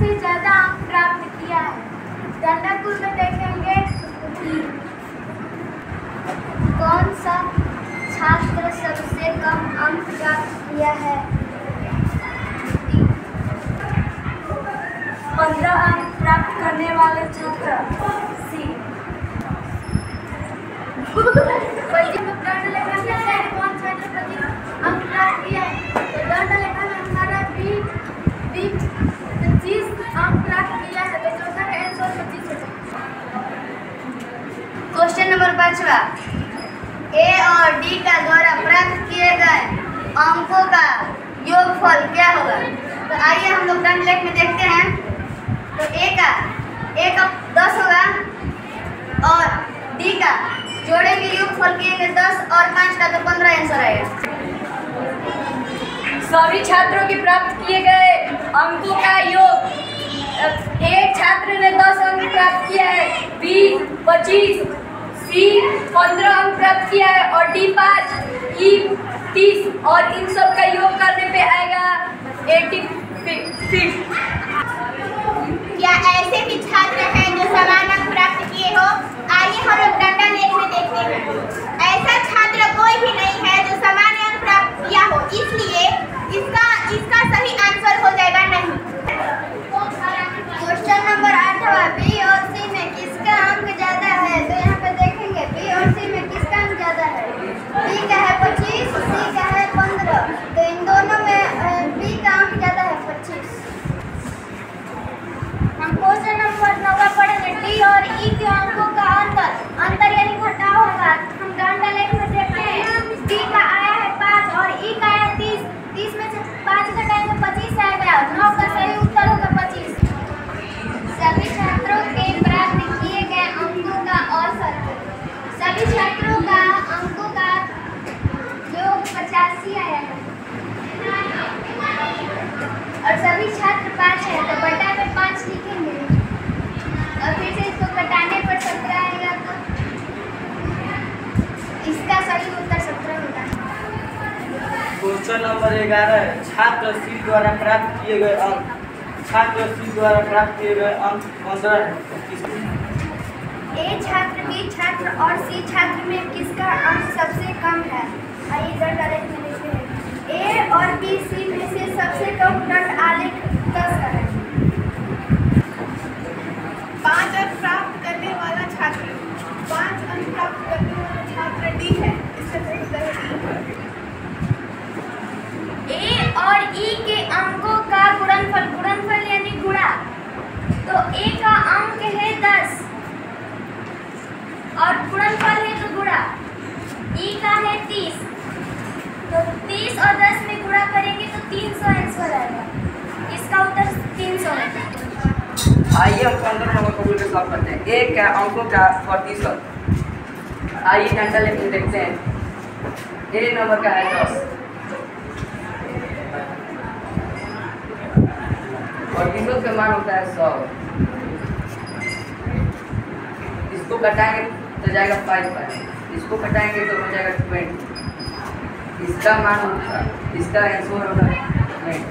सबसे ज्यादा अंक प्राप्त किया है? दंडाकुल में देखेंगे कौन सा छात्र सबसे कम अंक प्राप्त किया है? 15 अंक प्राप्त करने वाले छात्र सी। दंड लेखा में कौन छात्र 25 अंक प्राप्त किया है? तो दंड लेखा में हमारा बी 25 अंक प्राप्त किया है, तो चौथा का आंसर 25 है। क्वेश्चन नंबर 5वां, ए और डी का द्वारा प्राप्त किए गए अंकों का योगफल क्या होगा? तो आइए हम लोग दंड लेख में देखते हैं। तो ए का 10 होगा और डी का जोड़ेंगे योगफल किएंगे 10 और 5 का तो 15 आंसर आएगा। सभी छात्रों के प्राप्त किए गए अंकों का योग, एक छात्र ने 10 अंक प्राप्त किया है, बी 25, सी 15 अंक प्राप्त किया है और डी 5, ई 30 और इन सब का योग करने पे आएगा 86। क्या ऐसे भी छात्र हैं जो समान अंक प्राप्त किए हो? आइए हम लोग दंडा लेख में देखते हैं। ऐसा छात्र कोई भी नहीं है जो समान अंक प्राप्त किया हो, इसलिए इसका सही आंसर हो जाएगा नहीं। क्वेश्चन नंबर 8वां, बी और सी में किसका अंक ज्यादा है? तो यहाँ पे देखेंगे बी और सी में किसका अंक ज्यादा है। बी का है 25, सी का है 15, तो इन दोनों में बी का अंक ज्यादा है 25। हम क्वेश्चन नंबर 9 पढ़ेंगे, डी और ई के अंकों का अंतर यानी घटाव होगा। हम दंड लेख में देखते हैं, डी का आया है 5 और ई का आया 30, 30 में से 5 घटाएंगे 25 आएगा। 9 का सही उत्तर होगा 25। सभी छात्रों के प्राप्त किए गए अंकों का औसत, सभी छात्रों का अंकों का योग 85 आया है और सभी छात्र 5 है, तो बटा में 5 लिखेंगे और फिर से इसको घटाने पर 17 आएगा, तो इसका सही उत्तर 17 होगा। क्वेश्चन नंबर 11, छात्र सी द्वारा प्राप्त किए गए अंक, छात्र सी द्वारा प्राप्त किए गए अंक 15 ए छात्र, बी छात्र और सी छात्र में किसका अंक सबसे कम है? आइए दंड आलेख में देखते हैं। ए और बी सी में से सबसे कम दंड आलेख 10 का है। 5 अंक प्राप्त करने वाला छात्र, 5 अंक प्राप्त करने वाला छात्र डी है। इससे ए और ई के अंकों का गुणनफल यानी गुणा, तो ए का अंक है 10 और गुणनफल है तो गुणा, ई का है 30, तो 30 और 10 में गुणा करेंगे तो 300 आंसर आएगा। इसका उत्तर 300 है। आइए हम 15 नंबर को मिलकर सॉल्व करते हैं। एक का अंकों का प्रतिशत, आइए डंडा लेकर देखते हैं। ए नंबर का है 10 और प्रतिशत का मान होता है 100। इसको घटाएंगे तो जाएगा 5, इसको घटाएंगे तो हो जाएगा 20। इसका मान होगा, इसका आंसर होगा 20।